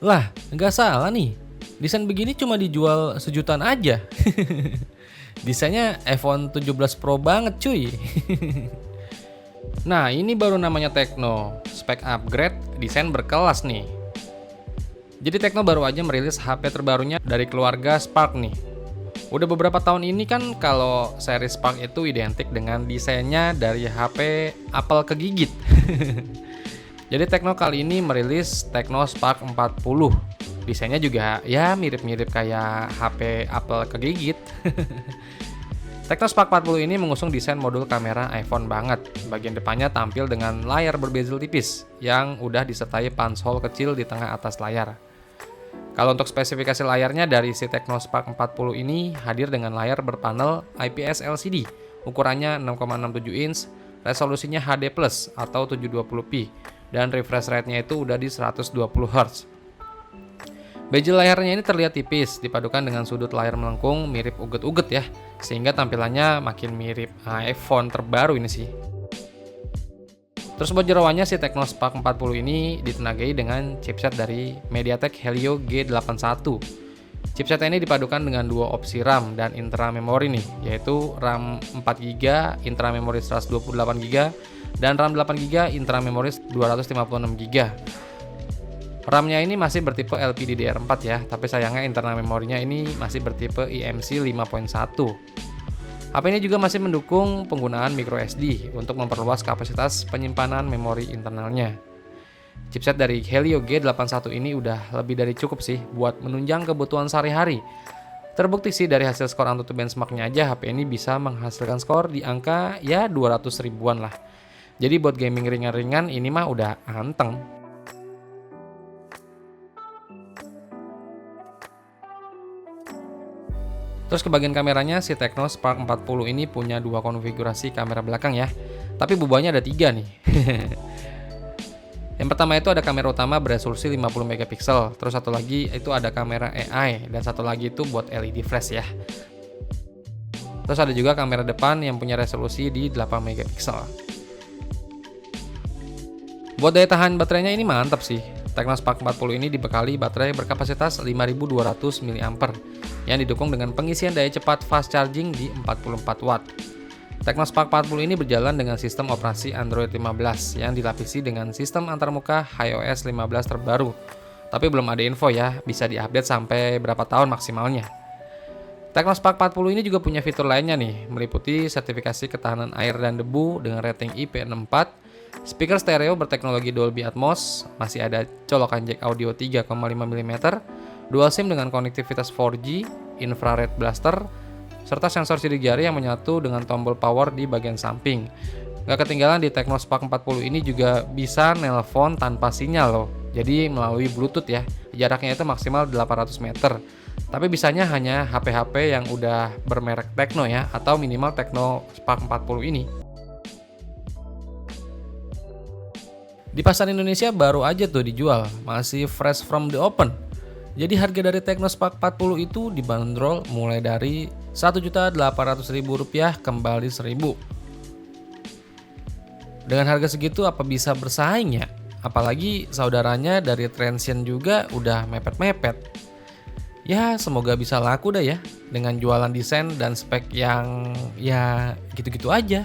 Lah, nggak salah nih. Desain begini cuma dijual sejutaan aja. Desainnya iPhone 17 Pro banget cuy. Nah, ini baru namanya Tecno. Spek upgrade, desain berkelas nih. Jadi Tecno baru aja merilis HP terbarunya dari keluarga Spark nih. Udah beberapa tahun ini kan kalau seri Spark itu identik dengan desainnya dari HP Apple kegigit. Jadi Tecno kali ini merilis Tecno Spark 40. Desainnya juga ya mirip-mirip kayak HP Apple kegigit. Tecno Spark 40 ini mengusung desain modul kamera iPhone banget. Bagian depannya tampil dengan layar berbezel tipis yang udah disertai punch-hole kecil di tengah atas layar. Kalau untuk spesifikasi layarnya dari si Tecno Spark 40 ini hadir dengan layar berpanel IPS LCD, ukurannya 6,67 inch, resolusinya HD+ atau 720p, dan refresh rate-nya itu udah di 120 Hz. Bezel layarnya ini terlihat tipis, dipadukan dengan sudut layar melengkung mirip uget-uget ya, sehingga tampilannya makin mirip iPhone terbaru ini sih. Terus buat jeroannya si Tecno Spark 40 ini ditenagai dengan chipset dari MediaTek Helio G81. Chipset ini dipadukan dengan dua opsi RAM dan intra memori nih, yaitu RAM 4GB, intra memori 128GB, dan RAM 8GB, intra memori 256GB. RAM-nya ini masih bertipe LPDDR4 ya, tapi sayangnya internal memorinya ini masih bertipe eMMC 5.1. HP ini juga masih mendukung penggunaan microSD untuk memperluas kapasitas penyimpanan memori internalnya. Chipset dari Helio G81 ini udah lebih dari cukup sih buat menunjang kebutuhan sehari-hari. Terbukti sih dari hasil skor AnTuTu benchmarknya aja HP ini bisa menghasilkan skor di angka ya 200 ribuan lah. Jadi buat gaming ringan-ringan ini mah udah anteng. Terus ke bagian kameranya, si Tecno Spark 40 ini punya dua konfigurasi kamera belakang ya. Tapi bebannya ada 3 nih. Yang pertama itu ada kamera utama beresolusi 50 megapiksel. Terus satu lagi itu ada kamera AI. Dan satu lagi itu buat LED flash ya. Terus ada juga kamera depan yang punya resolusi di 8 megapiksel. Buat daya tahan baterainya ini mantap sih. Tecno Spark 40 ini dibekali baterai berkapasitas 5200 mAh yang didukung dengan pengisian daya cepat fast charging di 44 watt. Tecno Spark 40 ini berjalan dengan sistem operasi Android 15 yang dilapisi dengan sistem antarmuka iOS 15 terbaru. Tapi belum ada info ya, bisa diupdate sampai berapa tahun maksimalnya. Tecno Spark 40 ini juga punya fitur lainnya nih, meliputi sertifikasi ketahanan air dan debu dengan rating IP64, speaker stereo berteknologi Dolby Atmos, masih ada colokan jack audio 3,5 mm, dual SIM dengan konektivitas 4G, infrared blaster, serta sensor sidik jari yang menyatu dengan tombol power di bagian samping. Gak ketinggalan di Tecno Spark 40 ini juga bisa nelpon tanpa sinyal loh, jadi melalui Bluetooth ya, jaraknya itu maksimal 800 meter. Tapi bisanya hanya HP-HP yang udah bermerek Tecno ya, atau minimal Tecno Spark 40 ini. Di pasar Indonesia baru aja tuh dijual, masih fresh from the open. Jadi harga dari Tecno Spark 40 itu dibanderol mulai dari Rp1.800.000 kembali 1.000. Dengan harga segitu apa bisa bersaing ya? Apalagi saudaranya dari Transsion juga udah mepet-mepet. Ya semoga bisa laku dah ya, dengan jualan desain dan spek yang ya gitu-gitu aja.